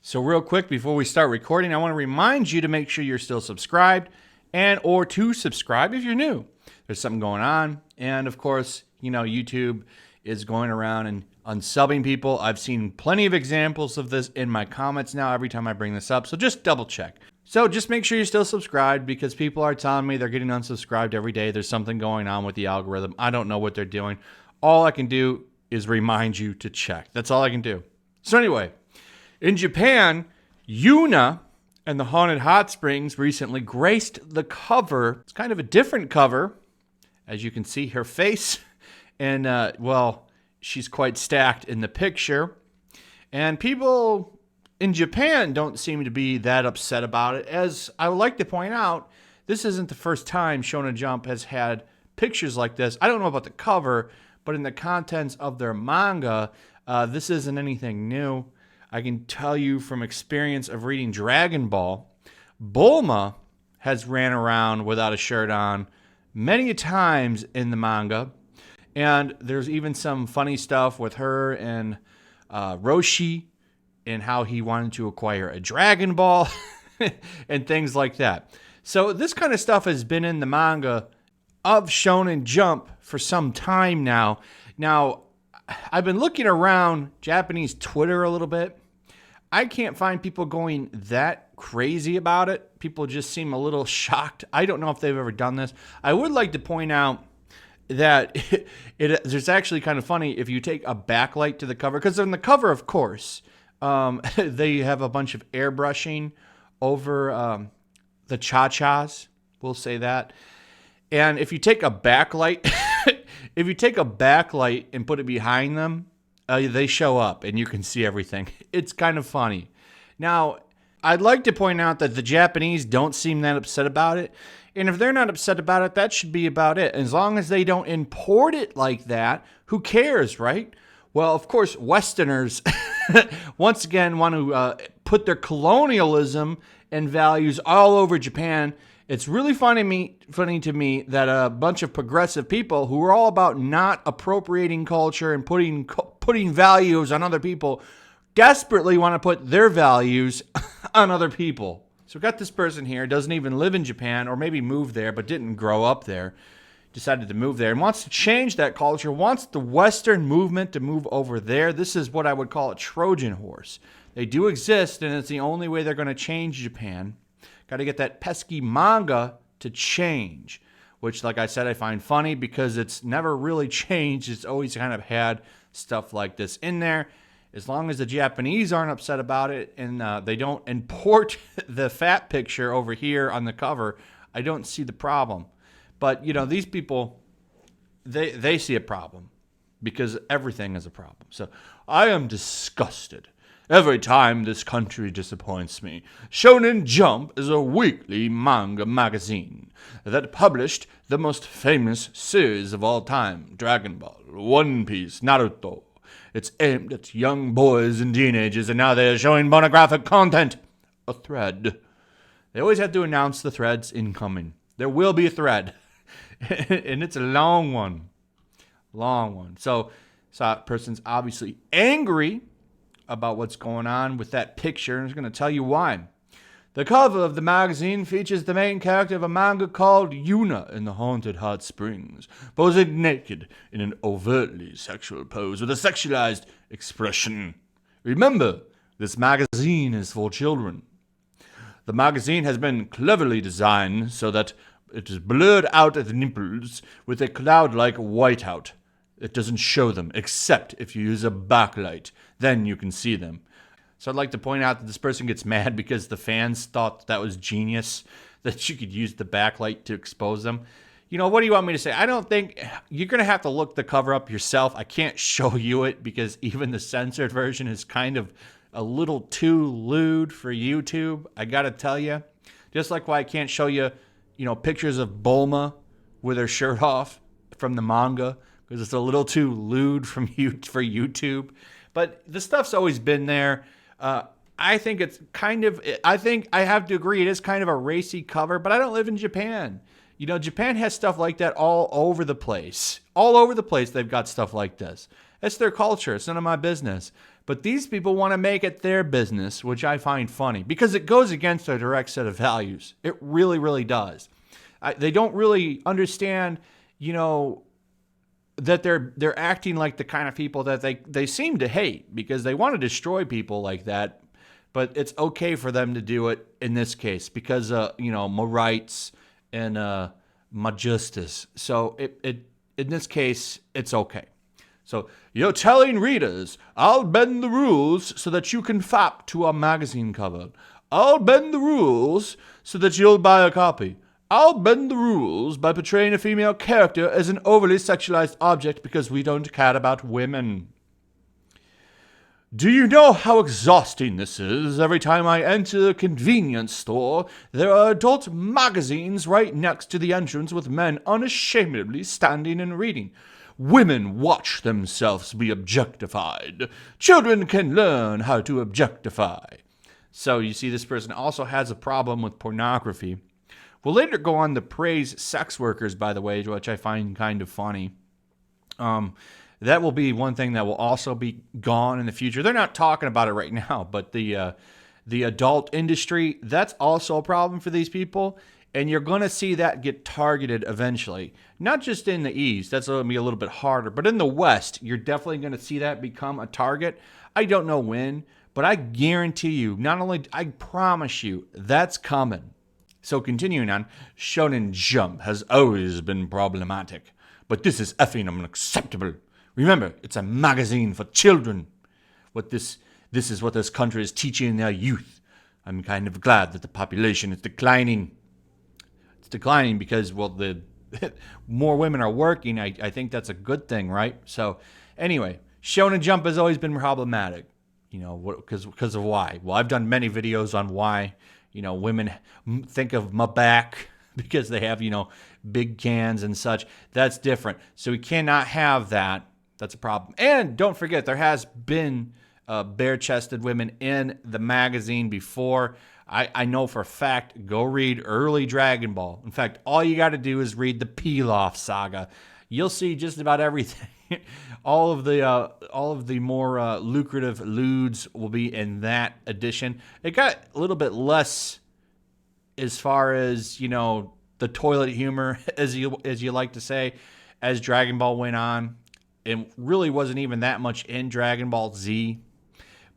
So real quick before we start recording, I want to remind you to make sure you're still subscribed and or to subscribe if you're new. There's something going on. And of course, YouTube is going around and unsubbing people. I've seen plenty of examples of this in my comments now every time I bring this up. So just double check. So just make sure you're still subscribed because people are telling me they're getting unsubscribed every day. There's something going on with the algorithm. I don't know what they're doing. All I can do is remind you to check. That's all I can do. So anyway, in Japan, Yunna and the Haunted Hot Springs recently graced the cover. It's kind of a different cover. As you can see, her face, and she's quite stacked in the picture. And people in Japan don't seem to be that upset about it. As I would like to point out, this isn't the first time Shonen Jump has had pictures like this. I don't know about the cover, but in the contents of their manga, this isn't anything new. I can tell you from experience of reading Dragon Ball, Bulma has ran around without a shirt on many times in the manga. And there's even some funny stuff with her and Roshi and how he wanted to acquire a Dragon Ball and things like that. So this kind of stuff has been in the manga of Shonen Jump for some time now. Now, I've been looking around Japanese Twitter a little bit. I can't find people going that crazy about it. People just seem a little shocked. I don't know if they've ever done this. I would like to point out that it's actually kind of funny if you take a backlight to the cover. Because on the cover, of course, they have a bunch of airbrushing over the cha-chas. We'll say that. And if you take a backlight, and put it behind them, they show up and you can see everything. It's kind of funny. Now, I'd like to point out that the Japanese don't seem that upset about it. And if they're not upset about it, that should be about it. As long as they don't import it like that, who cares, right? Well, of course, Westerners, once again, want to put their colonialism and values all over Japan. It's really funny to me that a bunch of progressive people who are all about not appropriating culture and putting values on other people desperately want to put their values on other people. So we've got this person here, doesn't even live in Japan, or maybe moved there but didn't grow up there, decided to move there and wants to change that culture, wants the Western movement to move over there. This is what I would call a Trojan horse. They do exist, and it's the only way they're going to change Japan. Got to get that pesky manga to change, which, like I said, I find funny because it's never really changed. It's always kind of had stuff like this in there. As long as the Japanese aren't upset about it and they don't import the fat picture over here on the cover, I don't see the problem. But, these people, they see a problem because everything is a problem. So I am disgusted. Every time this country disappoints me. Shonen Jump is a weekly manga magazine that published the most famous series of all time, Dragon Ball, One Piece, Naruto. It's aimed at young boys and teenagers, and now they're showing pornographic content. A thread. They always have to announce the threads incoming. There will be a thread, and it's a long one. Long one. So that person's obviously angry about what's going on with that picture, and I'm going to tell you why. The cover of the magazine features the main character of a manga called Yunna in the Haunted Hot Springs, posing naked in an overtly sexual pose with a sexualized expression. Remember, this magazine is for children. The magazine has been cleverly designed so that it is blurred out at the nipples with a cloud-like whiteout. It doesn't show them, except if you use a backlight. Then you can see them. So I'd like to point out that this person gets mad because the fans thought that was genius, that you could use the backlight to expose them. What do you want me to say? I don't think you're going to have to look the cover up yourself. I can't show you it because even the censored version is kind of a little too lewd for YouTube. I got to tell you. Just like why I can't show you, pictures of Bulma with her shirt off from the manga, because it's a little too lewd for YouTube. But the stuff's always been there. I think I have to agree it is kind of a racy cover, but I don't live in Japan. Japan has stuff like that all over the place. All over the place they've got stuff like this. It's their culture. It's none of my business. But these people want to make it their business, which I find funny because it goes against their direct set of values. It really, really does. They don't really understand, that they're acting like the kind of people that they seem to hate because they want to destroy people like that. But it's okay for them to do it in this case because, my rights and my justice. So it in this case, it's okay. So you're telling readers, I'll bend the rules so that you can fap to a magazine cover. I'll bend the rules so that you'll buy a copy. I'll bend the rules by portraying a female character as an overly sexualized object because we don't care about women. Do you know how exhausting this is? Every time I enter a convenience store, there are adult magazines right next to the entrance with men unashamedly standing and reading. Women watch themselves be objectified. Children can learn how to objectify. So you see, this person also has a problem with pornography. We'll later go on to praise sex workers, by the way, which I find kind of funny. That will be one thing that will also be gone in the future. They're not talking about it right now, but the adult industry, that's also a problem for these people. And you're going to see that get targeted eventually. Not just in the East, that's going to be a little bit harder. But in the West, you're definitely going to see that become a target. I don't know when, but I guarantee you, I promise you, that's coming. So continuing on, Shonen Jump has always been problematic. But this is effing unacceptable. Remember, it's a magazine for children. This is what this country is teaching their youth. I'm kind of glad that the population is declining. It's declining because, the more women are working. I think that's a good thing, right? So anyway, Shonen Jump has always been problematic, because of why. Well, I've done many videos on why, women think of my back because they have, big cans and such. That's different. So we cannot have that. That's a problem. And don't forget, there has been bare-chested women in the magazine before. I know for a fact, go read early Dragon Ball. In fact, all you got to do is read the Pilaf saga. You'll see just about everything. all of the more lucrative lewds will be in that edition. It got a little bit less as far as, the toilet humor, as you like to say, as Dragon Ball went on. It really wasn't even that much in Dragon Ball Z.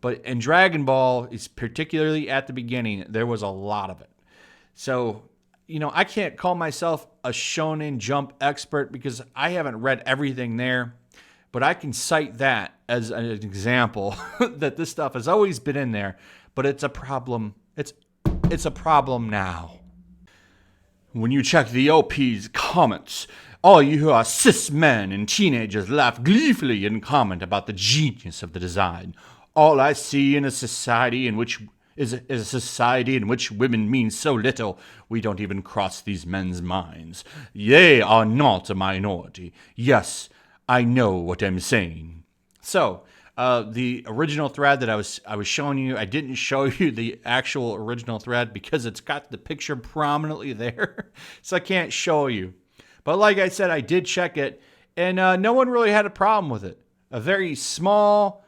But in Dragon Ball, particularly at the beginning, there was a lot of it. So, I can't call myself a Shonen Jump expert because I haven't read everything there. But I can cite that as an example that this stuff has always been in there. But it's a problem. It's a problem now. When you check the OP's comments, all you hear are cis men and teenagers laugh gleefully and comment about the genius of the design. All I see in a society in which is a society in which women mean so little, we don't even cross these men's minds. They are not a minority. Yes, I know what I'm saying. So, the original thread that I was showing you, I didn't show you the actual original thread because it's got the picture prominently there, so I can't show you. But like I said, I did check it, and no one really had a problem with it. A very small,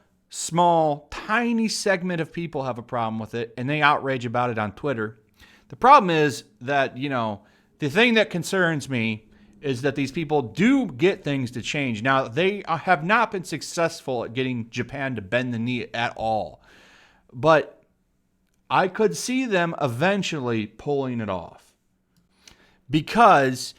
tiny segment of people have a problem with it, and they outrage about it on Twitter. The problem is that, the thing that concerns me is that these people do get things to change. Now, they have not been successful at getting Japan to bend the knee at all. But I could see them eventually pulling it off. Because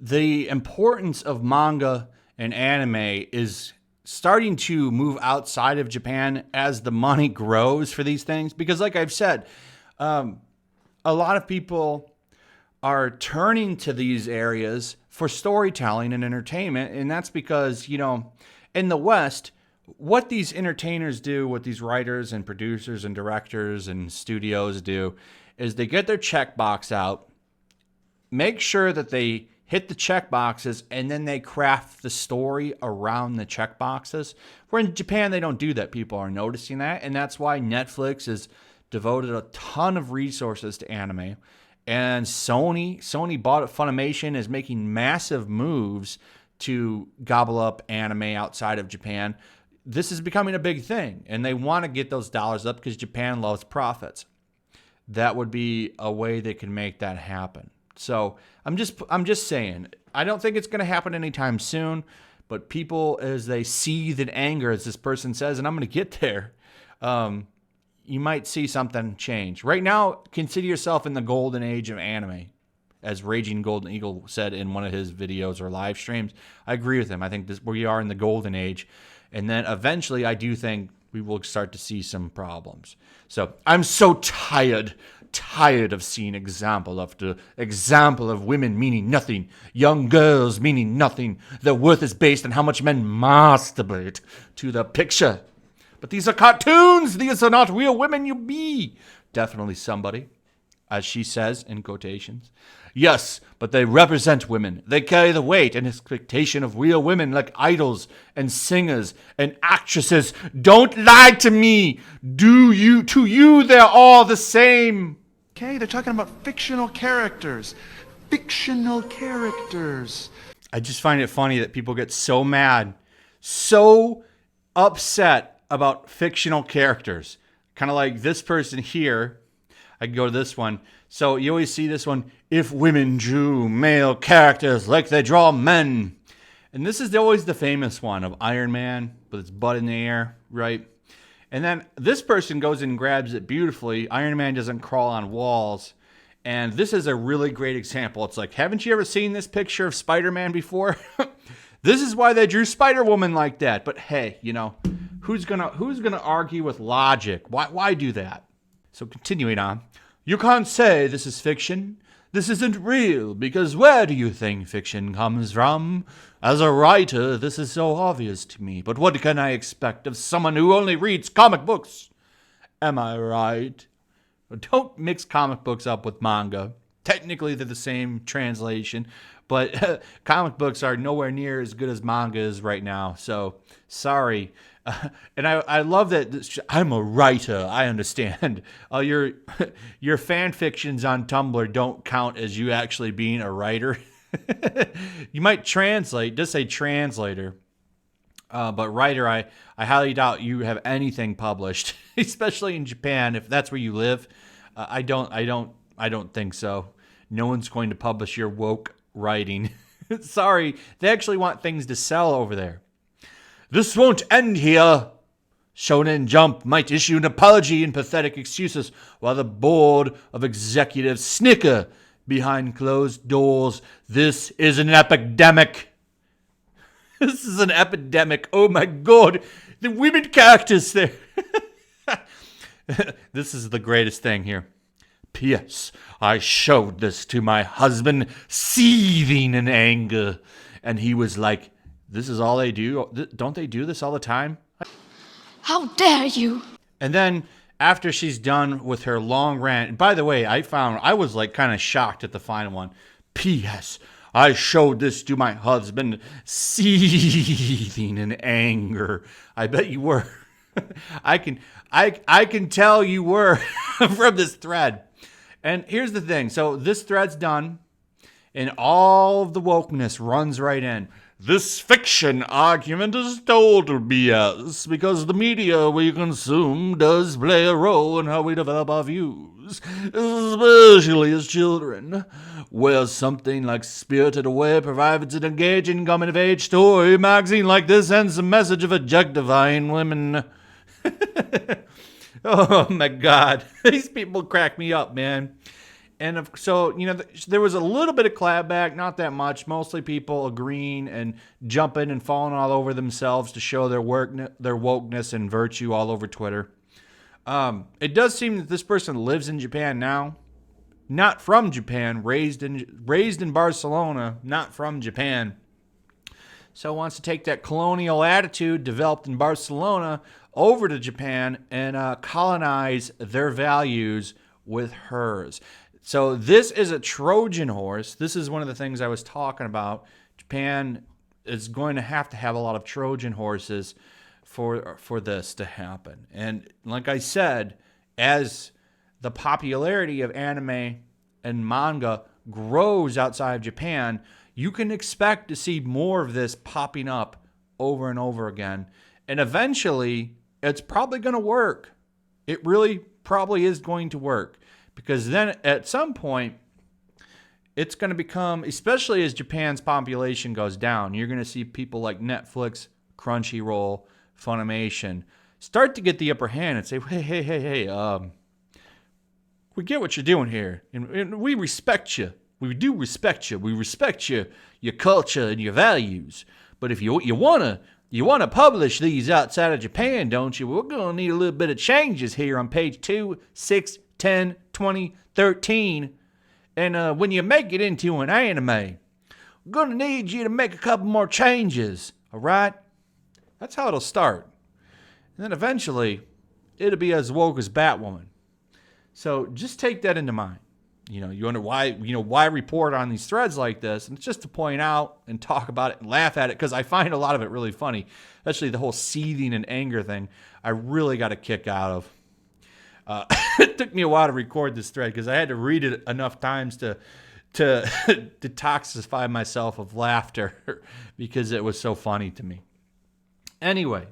the importance of manga and anime is starting to move outside of Japan as the money grows for these things. Because like I've said, a lot of people are turning to these areas for storytelling and entertainment. And that's because, in the West, what these entertainers do, what these writers and producers and directors and studios do, is they get their checkbox out, make sure that they hit the check boxes, and then they craft the story around the check boxes. Where in Japan, they don't do that. People are noticing that, and that's why Netflix has devoted a ton of resources to anime. And Sony bought Funimation, is making massive moves to gobble up anime outside of Japan. this is becoming a big thing, and they want to get those dollars up because Japan loves profits. That would be a way they can make that happen. So I'm just saying, I don't think it's going to happen anytime soon, but people, as they seethe in anger, as this person says, and I'm going to get there, you might see something change. Right now, consider yourself in the golden age of anime, as Raging Golden Eagle said in one of his videos or live streams. I agree with him. I think we are in the golden age. And then eventually, I do think we will start to see some problems. So I'm so tired of seeing example after example of women meaning nothing, young girls meaning nothing. Their worth is based on how much men masturbate to the picture. But these are cartoons. These are not real women. You be definitely somebody, as she says in quotations. Yes, but they represent women. They carry the weight and expectation of real women like idols and singers and actresses. Don't lie to me. To you, they're all the same. Okay, they're talking about fictional characters. Fictional characters. I just find it funny that people get so mad, so upset about fictional characters. Kind of like this person here. I can go to this one. So you always see this one, if women drew male characters like they draw men. And this is always the famous one of Iron Man with its butt in the air, right? And then this person goes and grabs it beautifully. Iron Man doesn't crawl on walls. And this is a really great example. It's like, haven't you ever seen this picture of Spider-Man before? This is why they drew Spider-Woman like that. But hey, you know, who's gonna argue with logic? Why do that? So continuing on. You can't say this is fiction. This isn't real, because where do you think fiction comes from? As a writer, this is so obvious to me, but what can I expect of someone who only reads comic books? Am I right? Don't mix comic books up with manga. Technically, they're the same translation, but comic books are nowhere near as good as manga is right now, so sorry. And I love that I'm a writer. I understand. Your fan fictions on Tumblr don't count as you actually being a writer. You might translate, just say translator. But writer, I highly doubt you have anything published, especially in Japan, if that's where you live. I don't think so. No one's going to publish your woke writing. Sorry, they actually want things to sell over there. This won't end here. Shonen Jump might issue an apology and pathetic excuses while the board of executives snicker behind closed doors. This is an epidemic. This is an epidemic. Oh my God. The women characters there. This is the greatest thing here. P.S. I showed this to my husband, seething in anger. And he was like, this is all they do? Don't they do this all the time? How dare you? And then after she's done with her long rant, and by the way, I was like kind of shocked at the final one. P.S. I showed this to my husband, seething in anger. I bet you were. I can tell you were from this thread. And here's the thing. So this thread's done, and all of the wokeness runs right in. This fiction argument is total BS because the media we consume does play a role in how we develop our views, especially as children. Where something like Spirited Away provides an engaging coming-of-age story, a magazine like this sends a message of objectifying women. Oh my God, these people crack me up, man. And so, you know, there was a little bit of clapback, not that much. Mostly people agreeing and jumping and falling all over themselves to show their wokeness and virtue all over Twitter. It does seem that this person lives in Japan now, not from Japan, raised in Barcelona, not from Japan. So wants to take that colonial attitude developed in Barcelona over to Japan and colonize their values with hers. So this is a Trojan horse. This is one of the things I was talking about. Japan is going to have a lot of Trojan horses for this to happen. And like I said, as the popularity of anime and manga grows outside of Japan, you can expect to see more of this popping up over and over again. And eventually, it's probably going to work. It really probably is going to work. Because then at some point, it's going to become, especially as Japan's population goes down, you're going to see people like Netflix, Crunchyroll, Funimation start to get the upper hand and say, hey, we get what you're doing here. And we respect you. We do respect you. We respect your culture and your values. But if you want to publish these outside of Japan, don't you? We're going to need a little bit of changes here on page 2, 6, 10, 20, 13. And when you make it into an anime, we're going to need you to make a couple more changes. All right? That's how it'll start. And then eventually, it'll be as woke as Batwoman. So just take that into mind. You wonder why report on these threads like this, and it's just to point out and talk about it and laugh at it, because I find a lot of it really funny, especially the whole seething and anger thing. I really got a kick out of. It took me a while to record this thread because I had to read it enough times to detoxify myself of laughter because it was so funny to me. Anyway,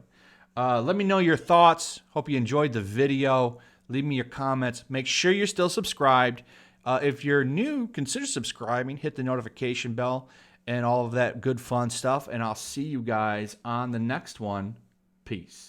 let me know your thoughts. Hope you enjoyed the video. Leave me your comments. Make sure you're still subscribed. If you're new, consider subscribing. Hit the notification bell and all of that good fun stuff. And I'll see you guys on the next one. Peace.